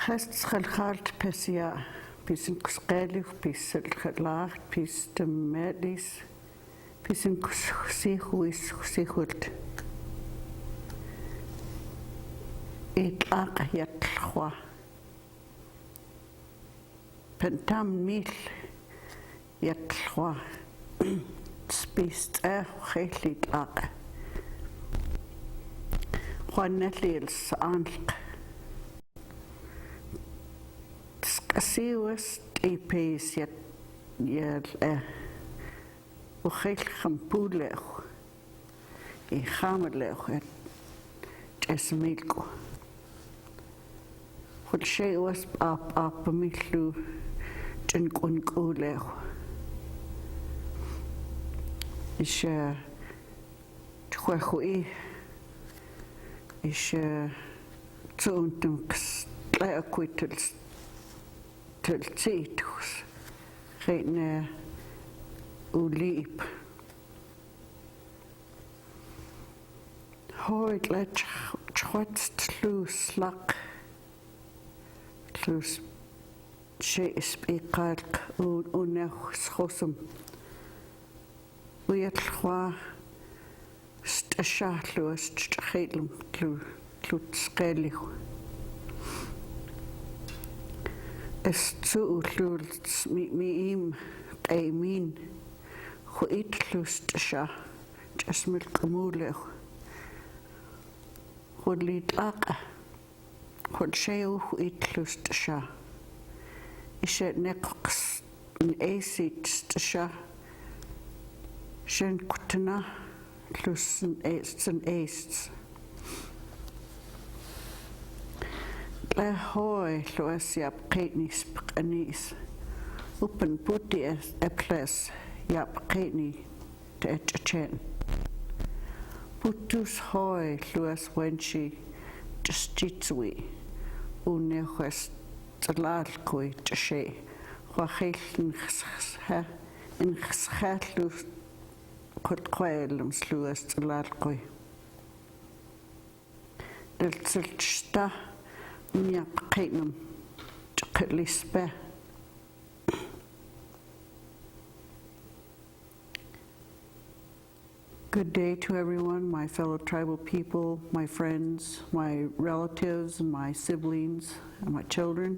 Khalt pesia pisin kusqeli pisel khalar pis temelis pisin kusihult itlaq yatlwa pentam mil yatlwa spist khaylit aq Juanelils anlq SKC TV's وخيل خمبولخ يخاملخ اسميلكو كل شيء وس اب مثلو جنكون كولخ إيش تخوي إيش تونتم لا أكويتلس تلتيتوس خينا وليب هوي لا تخوت تلوس لق تلوس شيء سبيقالك ونخس خصم ويتلخوا استشاهلو استخيلم تلو تسقيليو السؤال ميم قايمين خويت لوستشا جسم الكمولة خلي طاقة خل شيء خويت لوستشا إيش نقص نأسي تستشا شن كوتنا لوسن أيست لا هوي لوس يبقيني سبقنيس وبن بودي أبلس يبقيني تأتشين بودوس هوي لوس وينشي تستيتسوي ونخس تلالكوي تشي وخيل نخسخات لوس كنت قويل مسلوس تلالكوي دلتلتشتا يبقينم تقليسبه Good day to everyone, my fellow tribal people, my friends, my relatives, my siblings, and my children.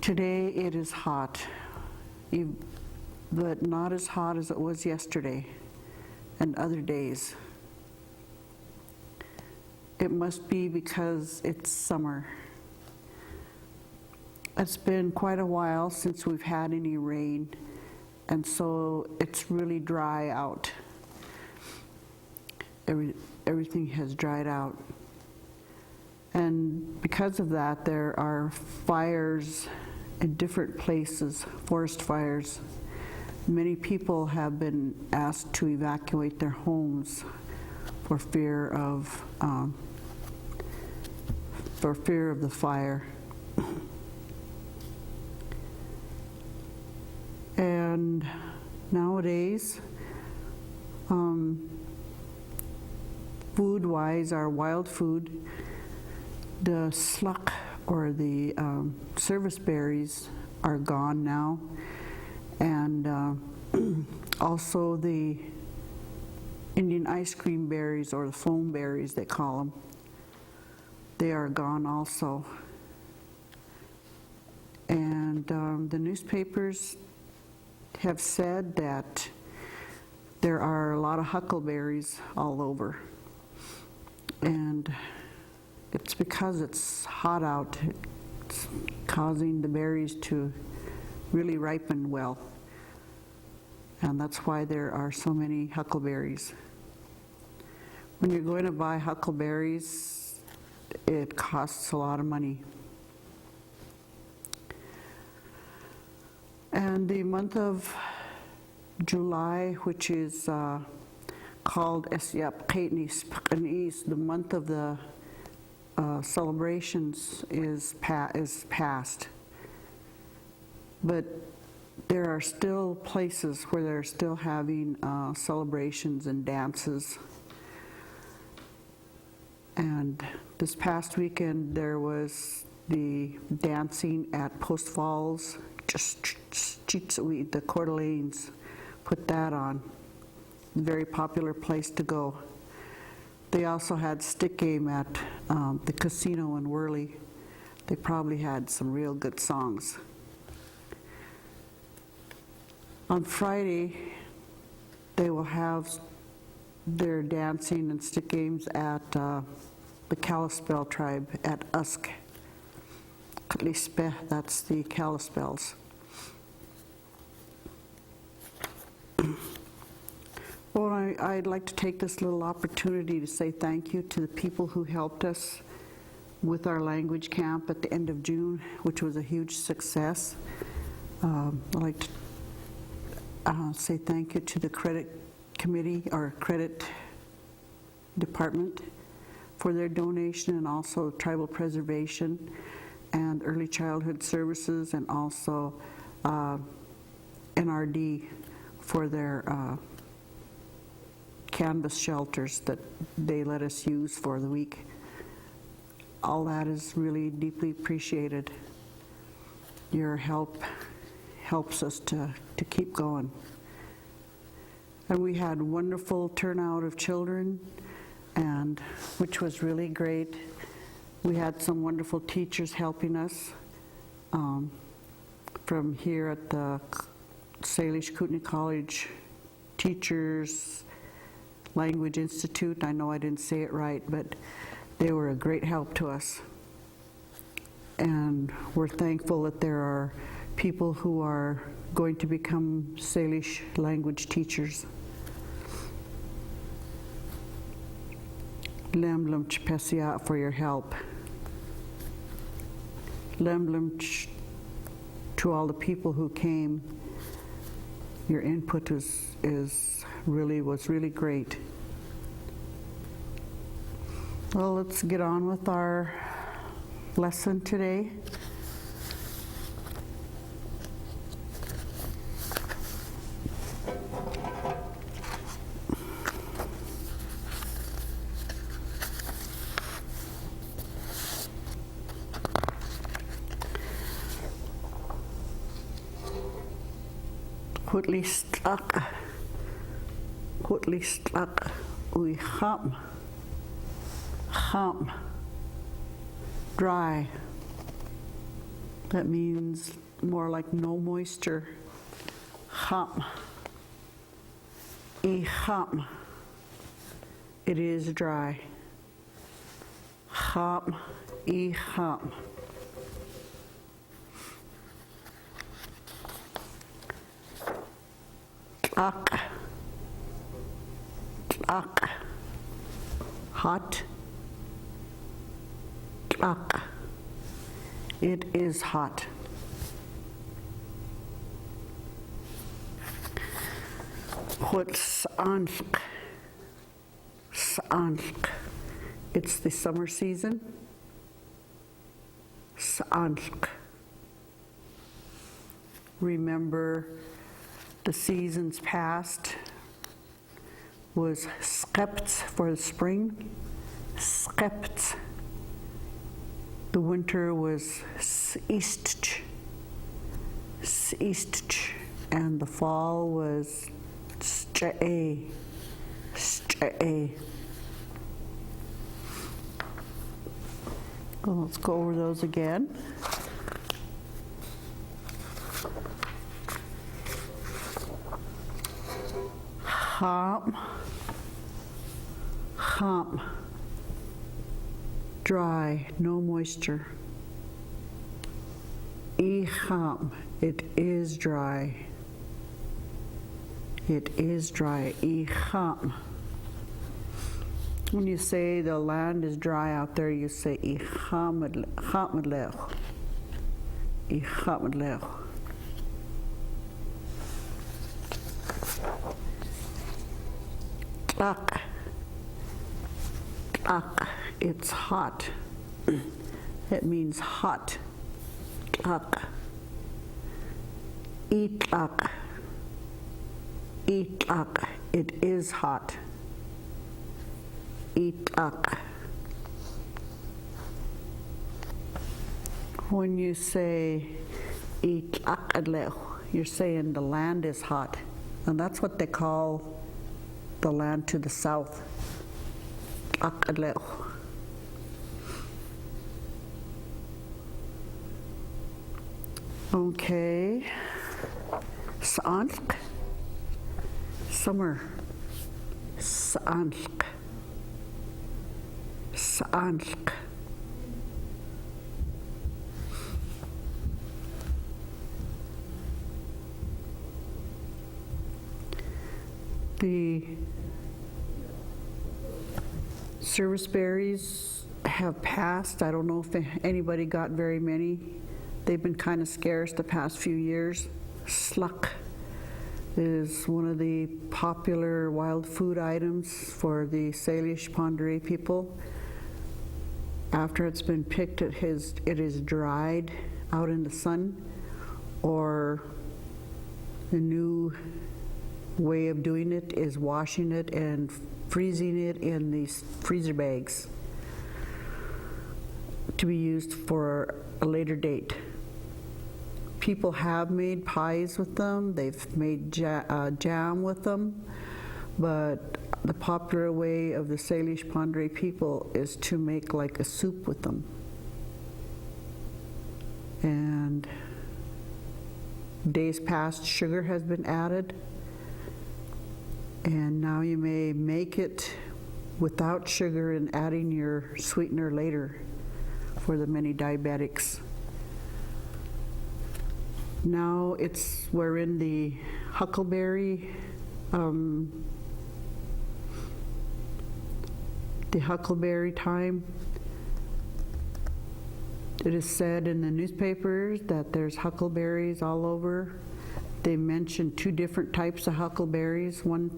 Today it is hot, but not as hot as it was yesterday and other days. It must be because it's summer. It's been quite a while since we've had any rain, and so it's really dry out. Everything has dried out. And because of that, there are fires in different places, forest fires. Many people have been asked to evacuate their homes for fear of the fire. And nowadays, food-wise, our wild food, the sluck or the service berries are gone now, and also the Indian ice cream berries, or the foam berries they call them, they are gone also. And the newspapers have said that there are a lot of huckleberries all over, and it's because it's hot out. It's causing the berries to really ripen well, and that's why there are so many huckleberries. When you're going to buy huckleberries, it costs a lot of money. And the month of July, which is called the month of the celebrations, is past. But there are still places where they're still having celebrations and dances. And this past weekend, there was the dancing at Post Falls, the Coeur d'Alene's put that on. Very popular place to go. They also had stick game at the casino in Worley. They probably had some real good songs. On Friday, they will have their dancing and stick games at the Kalispel tribe at Usk. That's the Kalispels. Well, I'd like to take this little opportunity to say thank you to the people who helped us with our language camp at the end of June, which was a huge success. I'd like to say thank you to the credit committee or credit department for their donation, and also tribal preservation and early childhood services, and also NRD for their canvas shelters that they let us use for the week. All that is really deeply appreciated. Your help helps us to keep going. And we had wonderful turnout of children, and which was really great. We had some wonderful teachers helping us from here at the Salish Kootenai College Teachers Language Institute. I know I didn't say it right, but they were a great help to us. And we're thankful that there are people who are going to become Salish language teachers. Lemblem Chpesia for your help. Lemblem to all the people who came. Your input was really great. Well, let's get on with our lesson today. Hutli stlak ui ham. Ham. Dry. That means more like no moisture. Ham. I ham. It is dry. Ham. I ham. Tlak. Tlak. Hot. Tlak. It is hot. What Sansk? Sansk. It's the summer season. Sansk. Remember the seasons past was skepts for the spring. Skepts. The winter was east, and the fall was st'e. Well, let's go over those again. Ham. Ham. Dry, no moisture. Iham, it is dry. It is dry. Iham. When you say the land is dry out there, you say Ihamadlech. Ihamadlech. Tlak. Tlak. It's hot. It means hot. Tlak. Itlak. Itlak. It is hot. Itlak. When you say itlaq, you're saying the land is hot. And that's what they call the land to the south. Okay. Sa'ank. Summer. Sa'ank. Sa'ank. The service berries have passed. I don't know if anybody got very many. They've been kind of scarce the past few years. Sluck is one of the popular wild food items for the Salish Pend people. After it's been picked, it is dried out in the sun, or the new way of doing it is washing it and freezing it in these freezer bags to be used for a later date. People have made pies with them, they've made jam with them, but the popular way of the Salish Pend people is to make like a soup with them. And days past, sugar has been added, and now you may make it without sugar and adding your sweetener later for the many diabetics. Now we're in the huckleberry time. It is said in the newspapers that there's huckleberries all over. They mention two different types of huckleberries, one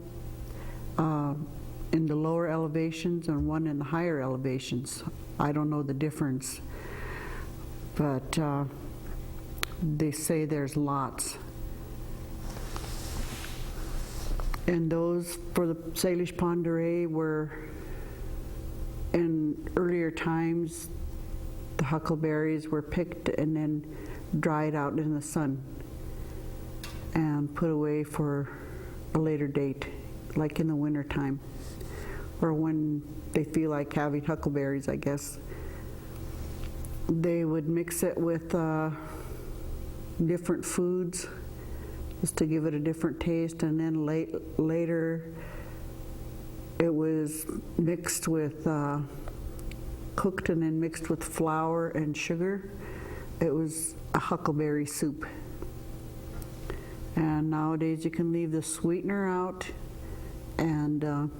in the lower elevations and one in the higher elevations. I don't know the difference, but they say there's lots. And those for the Salish Pend were, in earlier times, the huckleberries were picked and then dried out in the sun and put away for a later date, like in the winter time, or when they feel like having huckleberries, I guess. They would mix it with different foods just to give it a different taste, and then later it was mixed with, cooked and then mixed with flour and sugar. It was a huckleberry soup. And nowadays you can leave the sweetener out and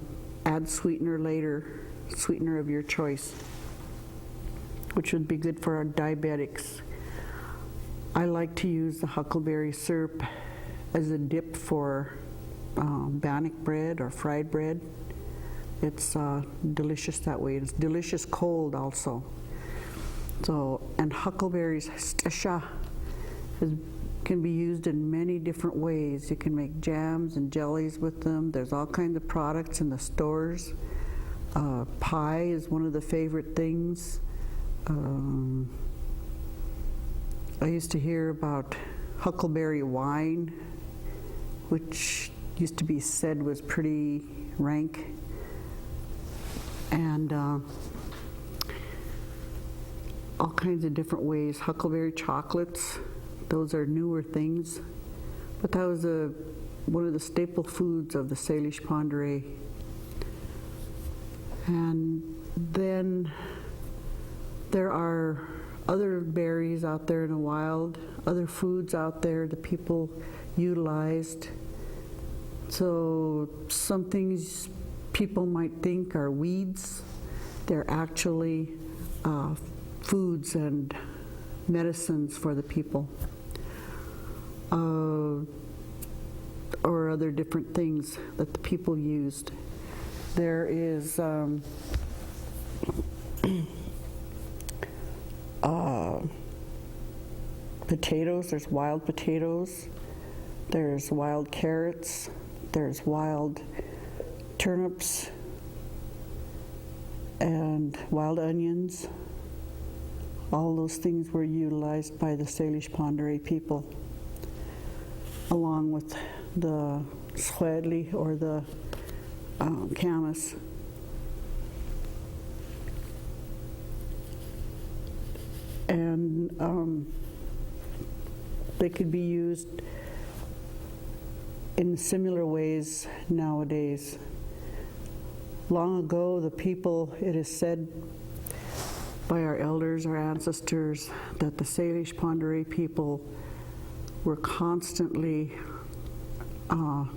add sweetener later, sweetener of your choice, which would be good for our diabetics. I like to use the huckleberry syrup as a dip for bannock bread or fried bread. It's delicious that way. It's delicious cold also. So, and huckleberries can be used in many different ways. You can make jams and jellies with them. There's all kinds of products in the stores. Pie is one of the favorite things. I used to hear about huckleberry wine, which used to be said was pretty rank. And all kinds of different ways. Huckleberry chocolates, those are newer things. But that was one of the staple foods of the Salish Pend. And then there are other berries out there in the wild, other foods out there that people utilized. So some things people might think are weeds, they're actually foods and medicines for the people, or other different things that the people used. There is potatoes, there's wild potatoes, there's wild carrots, there's wild turnips and wild onions, All those things were utilized by the Salish Pend people, along with the Shirley or the camas. And they could be used in similar ways nowadays. Long ago, the people, it is said by our elders, our ancestors, that the Salish Pend people were constantly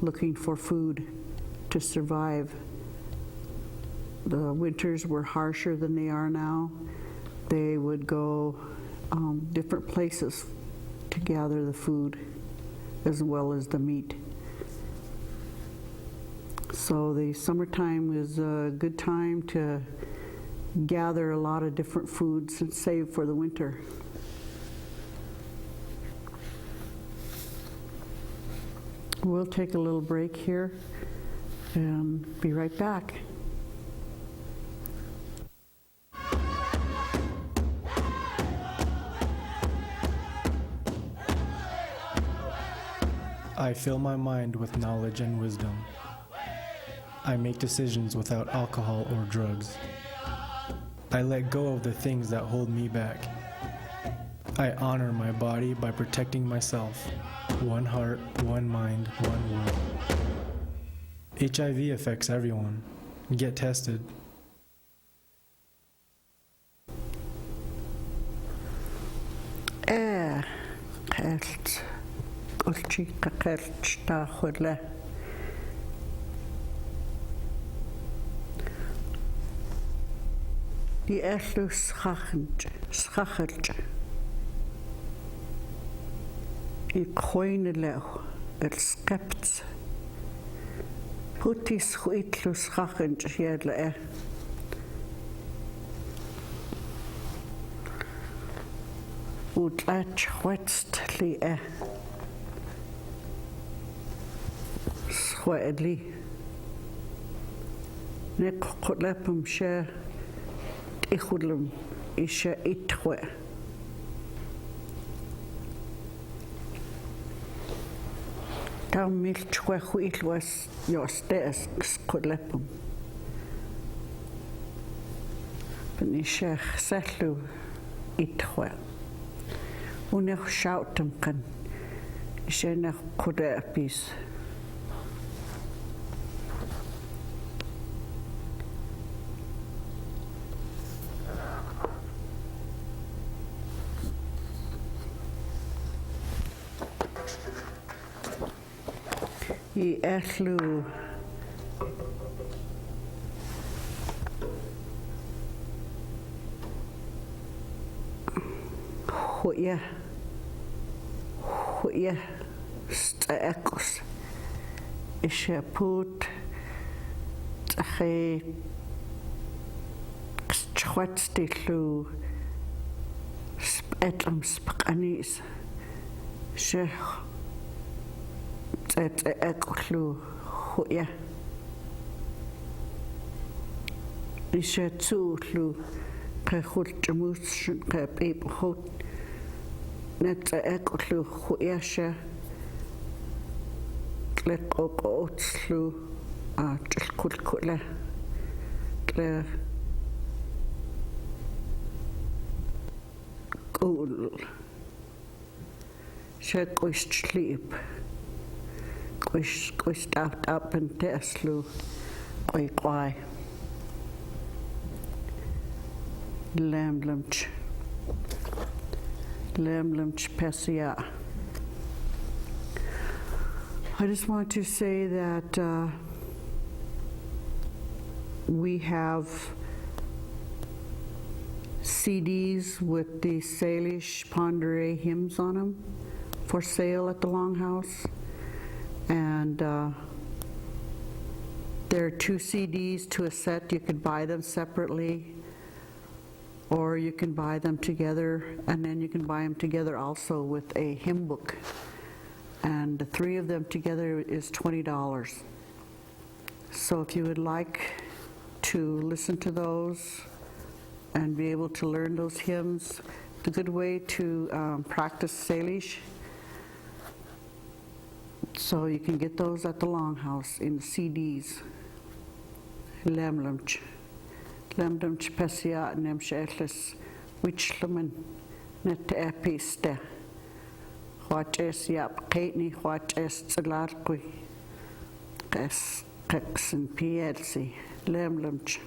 looking for food to survive. The winters were harsher than they are now. They would go different places to gather the food as well as the meat. So the summertime is a good time to gather a lot of different foods and save for the winter. We'll take a little break here and be right back. I fill my mind with knowledge and wisdom. I make decisions without alcohol or drugs. I let go of the things that hold me back. I honor my body by protecting myself. One heart, one mind, one will. HIV affects everyone. Get tested. Die erste schachelt. I koineleu, skept. Putis huitlu schachend jedle. Utlat wetst li Swedli. Nek kotlepum she ichudlum isha itwe. Tam milchwe huitwas yostes kotlepum. Ben isha setlu itwe. Unech shoutum kan. Isha nech kodepis. I ellu huya stekos isha put tche chwatstilu spetlam spakanis she eklu huya isha tsulu ke khultmus ke pip khut net eklu huya she klekokotslu a tkulkula kle kul she sleep. Quist up and teslu quai lamch pesia. I just want to say that we have CDs with the Salish Pend hymns on them for sale at the Longhouse. And there are 2 CDs to a set. You could buy them separately, or you can buy them together, and then you can buy them together also with a hymn book. And the 3 of them together is $20. So if you would like to listen to those and be able to learn those hymns, The good way to practice Salish, so you can get those at the Longhouse in CDs. Lemlemch pesia nemsh etlis wichlaman net episte. What is yap Kootenai, what is Tsalarqui, Kes and PLC, Lemlemch.